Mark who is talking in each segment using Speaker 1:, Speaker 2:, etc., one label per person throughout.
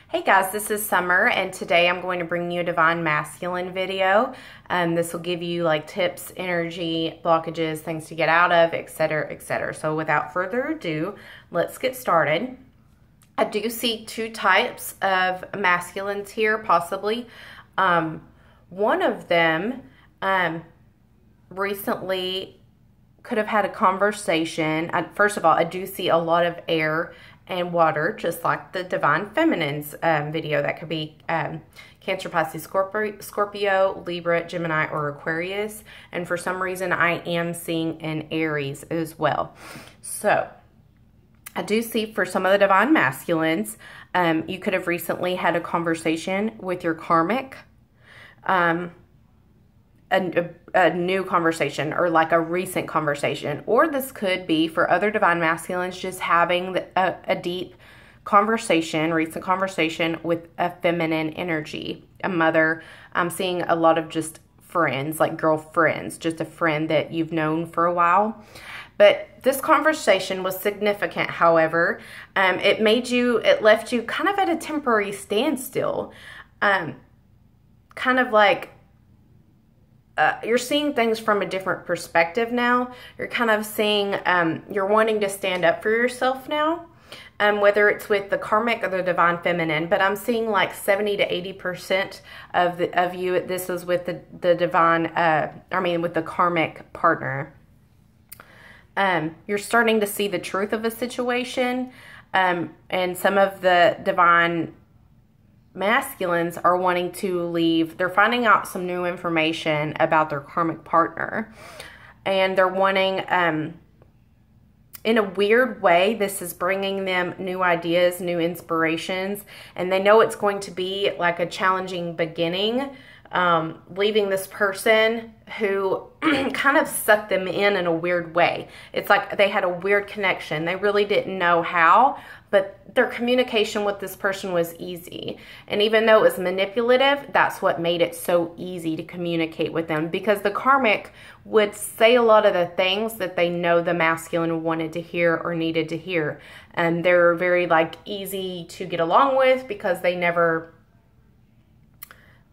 Speaker 1: Hey guys, this is Summer, and today I'm going to bring you a Divine Masculine video. This will give you like tips, energy, blockages, things to get out of, etc., etc. So without further ado, let's get started. I do see two types of masculines here, possibly. One of them recently could have had a conversation. First of all, I do see a lot of air and water, just like the Divine Feminine's video. That could be Cancer, Pisces, Scorpio, Libra, Gemini, or Aquarius. And for some reason, I am seeing an Aries as well. So I do see for some of the Divine Masculines, you could have recently had a conversation with your karmic, a new conversation or like a recent conversation. Or this could be for other Divine Masculines just having a deep conversation, recent conversation with a feminine energy, a mother. I'm seeing a lot of just friends, like girlfriends, just a friend that you've known for a while. But this conversation was significant, however. It left you kind of at a temporary standstill. Kind of like, you're seeing things from a different perspective now. You're kind of seeing, you're wanting to stand up for yourself now, whether it's with the karmic or the Divine Feminine. But I'm seeing like 70 to 80% of you, this is with the divine, with the karmic partner. You're starting to see the truth of a situation, and some of the Divine Masculines are wanting to leave. They're finding out some new information about their karmic partner, and they're wanting, in a weird way, this is bringing them new ideas, new inspirations, and they know it's going to be like a challenging beginning, leaving this person who kind of sucked them in a weird way. It's like they had a weird connection. They really didn't know how, but their communication with this person was easy. And even though it was manipulative, that's what made it so easy to communicate with them, because the karmic would say a lot of the things that they know the masculine wanted to hear or needed to hear. And they're very like easy to get along with because they never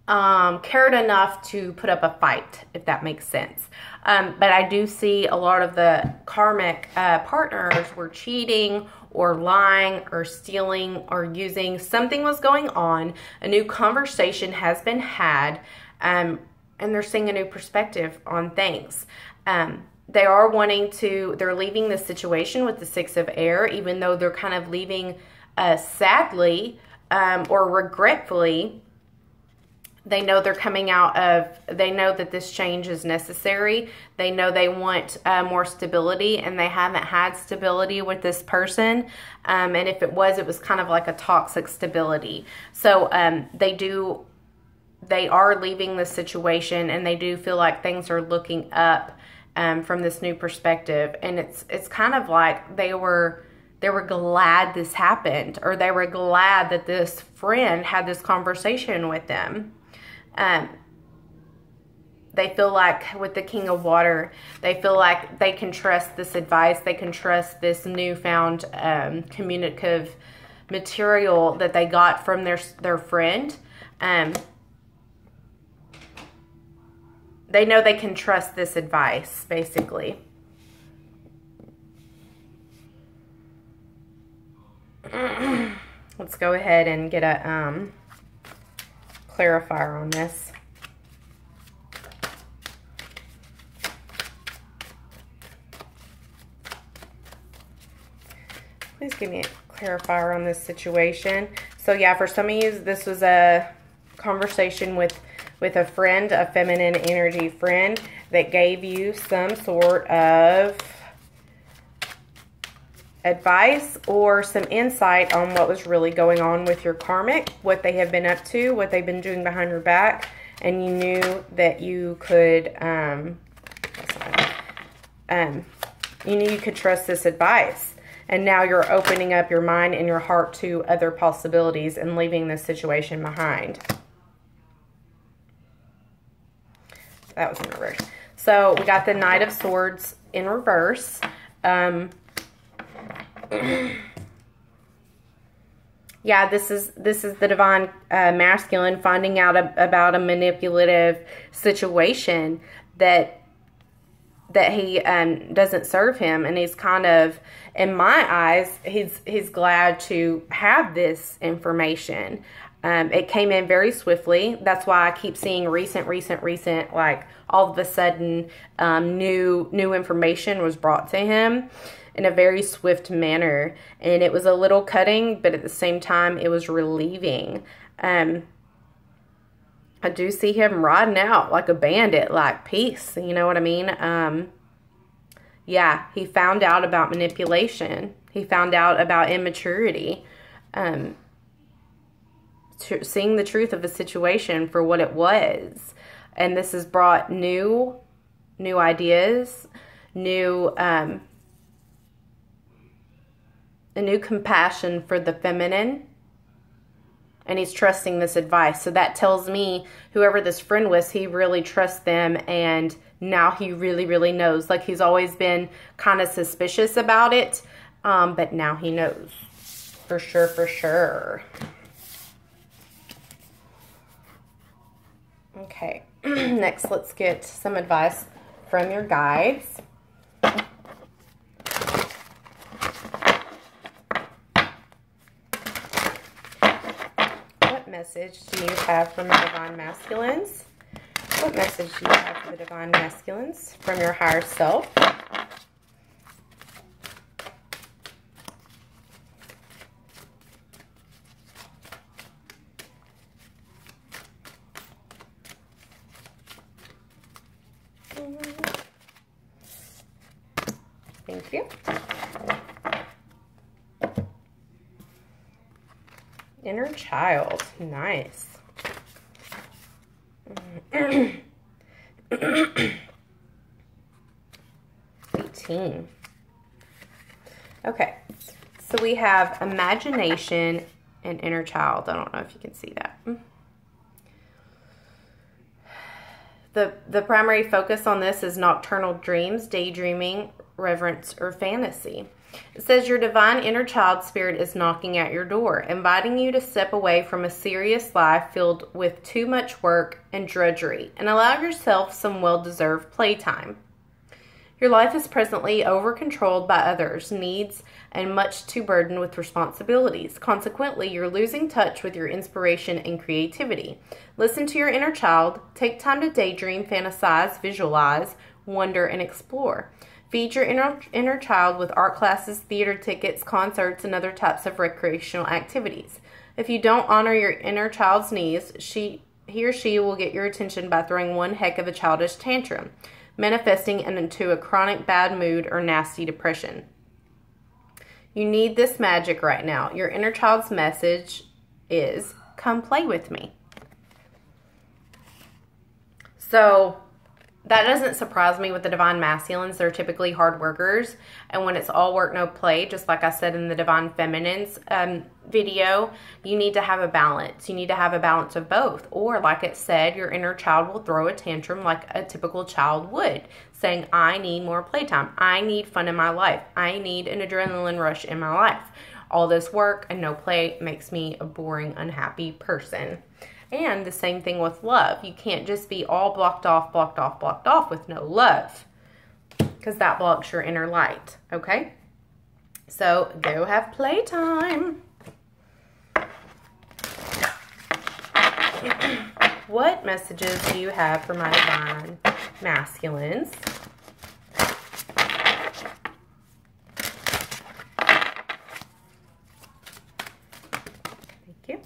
Speaker 1: cared enough to put up a fight, if that makes sense. But I do see a lot of the karmic partners were cheating or lying or stealing or using. Something was going on. A new conversation has been had, and they're seeing a new perspective on things. They are they're leaving the situation with the Six of Air, even though they're kind of leaving sadly or regretfully. They know they're coming out of, they know that this change is necessary. They know they want more stability, and they haven't had stability with this person. And if it was kind of like a toxic stability. So they are leaving the situation, and they do feel like things are looking up from this new perspective. And it's kind of like they were glad this happened, or they were glad that this friend had this conversation with them. They feel like with the King of Water, they feel like they can trust this advice. They can trust this newfound communicative material that they got from their friend. They know they can trust this advice, basically. Let's go ahead and get a clarifier on this. Please give me a clarifier on this situation. So yeah, for some of you, this was a conversation with a friend, a feminine energy friend, that gave you some sort of advice or some insight on what was really going on with your karmic, what they have been up to, what they've been doing behind your back, and you knew that you could, you knew you could trust this advice. And now you're opening up your mind and your heart to other possibilities and leaving this situation behind. That was in reverse. So we got the Knight of Swords in reverse. Yeah, this is the divine masculine finding out about a manipulative situation that he doesn't serve him, and he's kind of, in my eyes, he's glad to have this information. It came in very swiftly. That's why I keep seeing recent, like all of a sudden new information was brought to him in a very swift manner. And it was a little cutting, but at the same time, it was relieving. I do see him riding out like a bandit, like peace. You know what I mean? Yeah, he found out about manipulation. He found out about immaturity. Seeing the truth of a situation for what it was. And this has brought new ideas, a new compassion for the feminine, and he's trusting this advice. So that tells me whoever this friend was, he really trusts them, and now he really knows. Like, he's always been kind of suspicious about it, but now he knows for sure. Okay, next let's get some advice from your guides. What message do you have from the divine masculines? What message do you have for the divine masculines from your higher self? Thank you. Inner child. Nice. 18. Okay. So we have imagination and inner child. I don't know if you can see that. The primary focus on this is nocturnal dreams, daydreaming, reverence, or fantasy. It says your divine inner child spirit is knocking at your door, inviting you to step away from a serious life filled with too much work and drudgery and allow yourself some well-deserved playtime. Your life is presently over-controlled by others' needs and much too burdened with responsibilities. Consequently, you're losing touch with your inspiration and creativity. Listen to your inner child. Take time to daydream, fantasize, visualize, wonder, and explore. Feed your inner child with art classes, theater tickets, concerts, and other types of recreational activities. If you don't honor your inner child's needs, he or she will get your attention by throwing one heck of a childish tantrum, manifesting into a chronic bad mood or nasty depression. You need this magic right now. Your inner child's message is, come play with me. So that doesn't surprise me with the divine masculines. They're typically hard workers. And when it's all work, no play, just like I said in the divine feminines video, you need to have a balance. You need to have a balance of both. Or like it said, your inner child will throw a tantrum like a typical child would, saying, I need more playtime. I need fun in my life. I need an adrenaline rush in my life. All this work and no play makes me a boring, unhappy person. And the same thing with love. You can't just be all blocked off with no love, because that blocks your inner light, okay? So go have playtime. What messages do you have for my divine masculines? Thank you.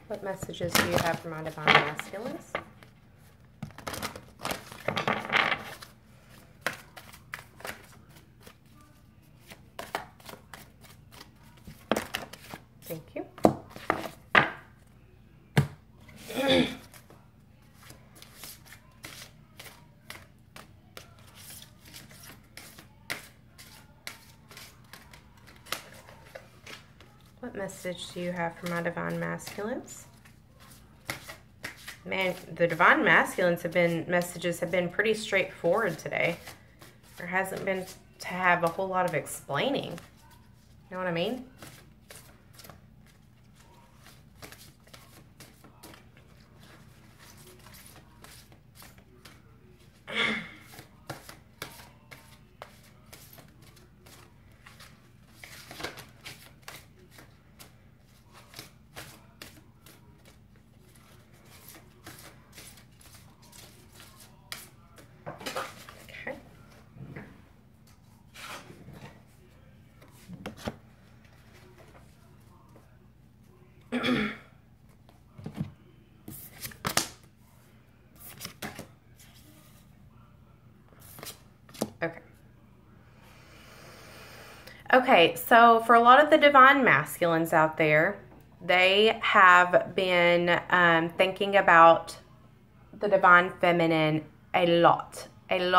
Speaker 1: What messages do you have for my divine masculines? Thank you. What What message do you have for my divine masculines? Man, the divine masculines messages have been pretty straightforward today. There hasn't been to have a whole lot of explaining. You know what I mean? Okay, so for a lot of the divine masculines out there, they have been thinking about the divine feminine a lot. And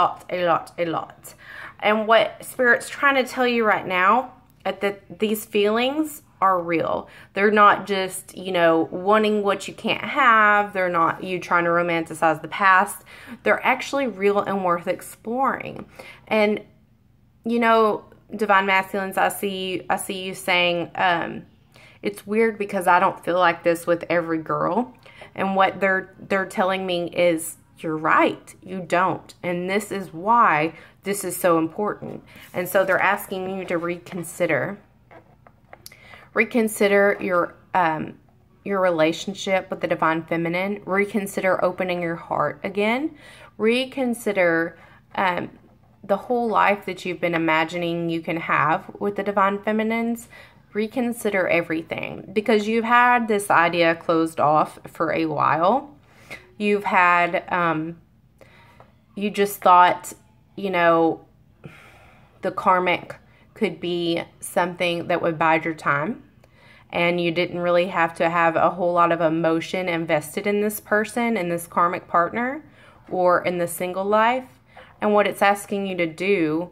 Speaker 1: what Spirit's trying to tell you right now, that these feelings are real. They're not just, you know, wanting what you can't have. They're not you trying to romanticize the past. They're actually real and worth exploring. And, you know, divine masculines, I see you saying, it's weird because I don't feel like this with every girl. And what they're telling me is, you're right, you don't. And this is why this is so important. And so they're asking you to reconsider. Reconsider your relationship with the divine feminine. Reconsider opening your heart again. Reconsider the whole life that you've been imagining you can have with the divine feminines. Reconsider everything, because you've had this idea closed off for a while. You've had, you just thought, you know, the karmic could be something that would bide your time, and you didn't really have to have a whole lot of emotion invested in this person, in this karmic partner, or in the single life. And what it's asking you to do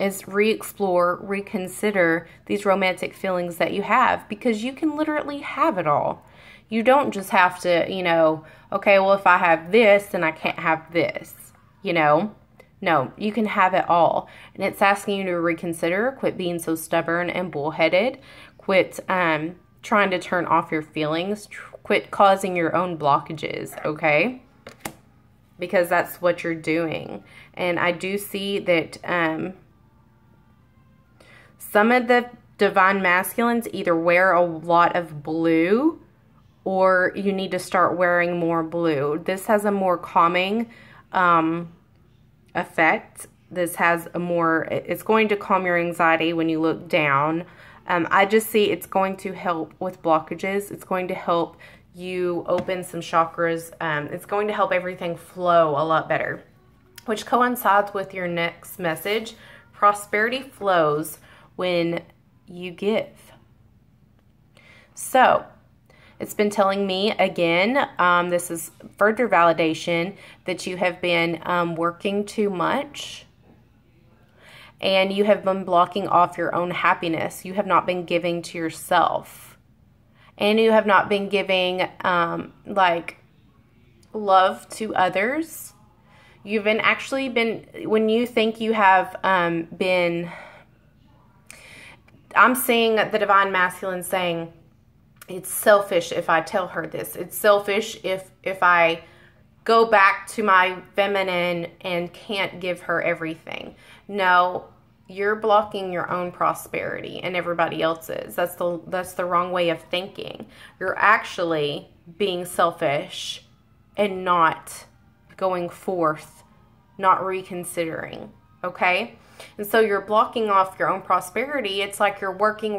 Speaker 1: is re-explore, reconsider these romantic feelings that you have, because you can literally have it all. You don't just have to, you know, okay, well, if I have this, then I can't have this, you know. No, you can have it all. And it's asking you to reconsider, quit being so stubborn and bullheaded, quit trying to turn off your feelings, quit causing your own blockages, okay? Because that's what you're doing. And I do see that some of the divine masculines either wear a lot of blue, or you need to start wearing more blue. This has a more calming effect. This has a more, it's going to calm your anxiety when you look down. I just see it's going to help with blockages. It's going to help you open some chakras. It's going to help everything flow a lot better, which coincides with your next message. Prosperity flows when you give. So it's been telling me again, this is further validation that you have been working too much, and you have been blocking off your own happiness. You have not been giving to yourself, and you have not been giving like love to others. You've been actually been, when you think you have been, I'm seeing the divine masculine saying, it's selfish if I tell her this. It's selfish if I go back to my feminine and can't give her everything. No, you're blocking your own prosperity and everybody else's. That's the wrong way of thinking. You're actually being selfish and not going forth, not reconsidering, okay? And so you're blocking off your own prosperity. It's like you're working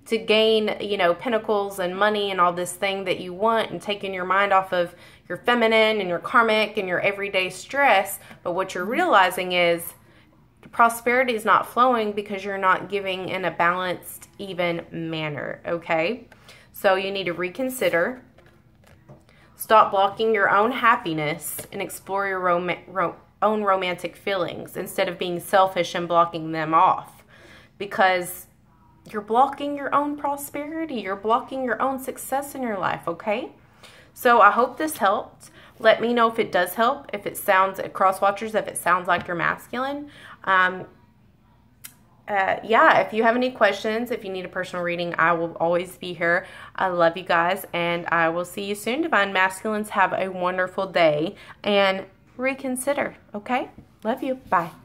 Speaker 1: to gain, you know, pentacles and money and all this thing that you want, and taking your mind off of your feminine and your karmic and your everyday stress. But what you're realizing is the prosperity is not flowing because you're not giving in a balanced, even manner, okay? So you need to reconsider. Stop blocking your own happiness and explore your own romantic feelings instead of being selfish and blocking them off. Because you're blocking your own prosperity. You're blocking your own success in your life, okay? So I hope this helped. Let me know if it does help, if it sounds, cross watchers, if it sounds like you're masculine. Yeah, if you have any questions, if you need a personal reading, I will always be here. I love you guys, and I will see you soon, Divine Masculines. Have a wonderful day, and reconsider, okay? Love you. Bye.